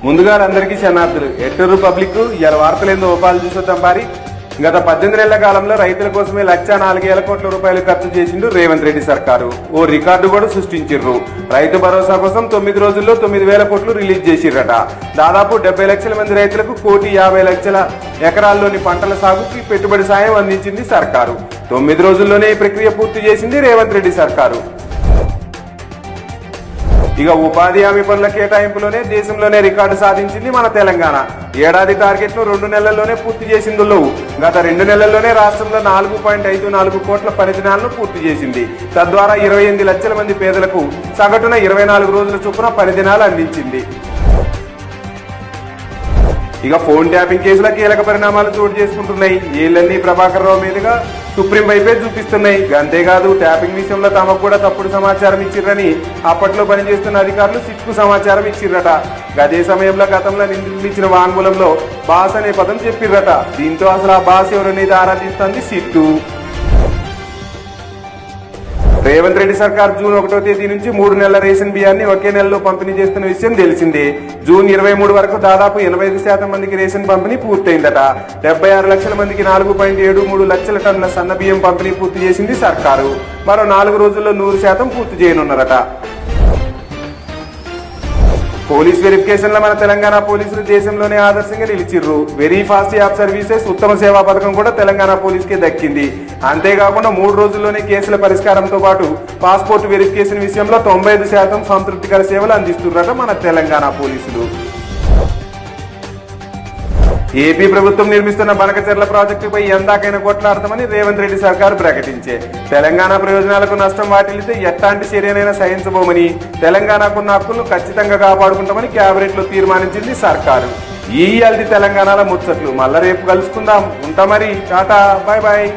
ముందుగా అందరికీ శనార్థులు. ఎట్టూరు పబ్లిక్ ఇవాళ వార్తలేందో ఓపాలు చూసొద్దాం పారి. గత 18 నెలల కాలంలో రైతుల కోసమే 1,04,000 కోట్ల రూపాయలు ఖర్చు చేసిండు రేవంత్ రెడ్డి సర్కారు. ఓ రికార్డు కూడా సృష్టించిర్రు. రైతు భరోసా కోసం 9 రోజుల్లో 9,000 కోట్లు రిలీజ్ చేసిర్రట. దాదాపు 70 లక్షల మంది రైతులకు 1,50,00,000 ఎకరాల్లోని పంటల సాగుకి పెట్టుబడి సాయం అందించింది సర్కారు. 9 రోజుల్లోనే ఈ ప్రక్రియ పూర్తి చేసింది రేవంత్ రెడ్డి సర్కారు. ఇక ఉపాధి హామీ పనుల కేటాయింపులోనే దేశంలోనే రికార్డు సాధించింది మన తెలంగాణ. ఏడాది టార్గెట్ ను 2 నెలల్లోనే పూర్తి చేసిందో గత 2 నెలల్లోనే రాష్ట్రంలో 4.54 కోట్ల పని దినాలను పూర్తి చేసింది. తద్వారా 28 లక్షల మంది పేదలకు సగటున 24 రోజుల చొప్పున పని దినాలు అందించింది. ఇక ఫోన్ ట్యాపింగ్ కేసుల కీలక పరిణామాలు చోటు చేసుకుంటున్నాయి. ఏళ్లన్నీ ప్రభాకర్ రావు మీదుగా సుప్రీం వైపే చూపిస్తున్నాయి. అంతేకాదు ట్యాపింగ్ విషయంలో తమకు కూడా తప్పుడు సమాచారం ఇచ్చిర్రని అప్పట్లో పనిచేస్తున్న అధికారులు సిట్కు సమాచారం ఇచ్చిర్రట. అదే సమయంలో గతంలో నిందితులు ఇచ్చిన వాంగ్మూలంలో బాస్ అనే పదం చెప్పిర్రట. దీంతో అసలు ఆ బాస్ ఎవరనేది ఆరాధిస్తుంది సిట్టు. రేవంత్ రెడ్డి సర్కార్ జూన్ 1వ తేదీ నుంచి 3 నెలల రేషన్ బియ్యాన్ని ఒకే నెలలో పంపిణీ చేస్తున్న విషయం తెలిసిందే. జూన్ 23 వరకు దాదాపు 85% మందికి రేషన్ పంపిణీ పూర్తయిందట. 76 లక్షల మందికి 4.73 లక్షల టన్నుల సన్న బియ్యం పంపిణీ పూర్తి చేసింది సర్కారు. మరో 4 రోజుల్లో 100% పూర్తి చేయనున్నారట. పోలీస్ వెరిఫికేషన్ లో మన తెలంగాణ పోలీసులు దేశంలోనే ఆదర్శంగా నిలిచిర్రు. వెరీ ఫాస్ట్ యాప్ సర్వీసెస్ ఉత్తమ సేవా పథకం కూడా తెలంగాణ పోలీసుకే దక్కింది. అంతేకాకుండా 3 రోజుల్లోనే కేసుల పరిష్కారంతో పాటు పాస్పోర్ట్ వెరిఫికేషన్ విషయంలో 95% సంతృప్తికర సేవలు అందిస్తున్నారట మన తెలంగాణ పోలీసులు. ఏపీ ప్రభుత్వం నిర్మిస్తున్న బనకచెర్ల ప్రాజెక్టుపై ఎందాకైనా కొట్లాడతామని రేవంత్ రెడ్డి సర్కారు ప్రకటించే తెలంగాణ ప్రయోజనాలకు నష్టం వాటిల్లితే ఎట్లాంటి చర్యనైనా సహించబోమని, తెలంగాణకున్న హక్కులను ఖచ్చితంగా కాపాడుకుంటామని కేబినెట్ లో తీర్మానించింది సర్కారు. ఈ తెలంగాణలో ముచ్చట్లు మళ్ళా రేపు కలుసుకుందాం. ఉంటా మరి, టాటా, బాయ్ బాయ్.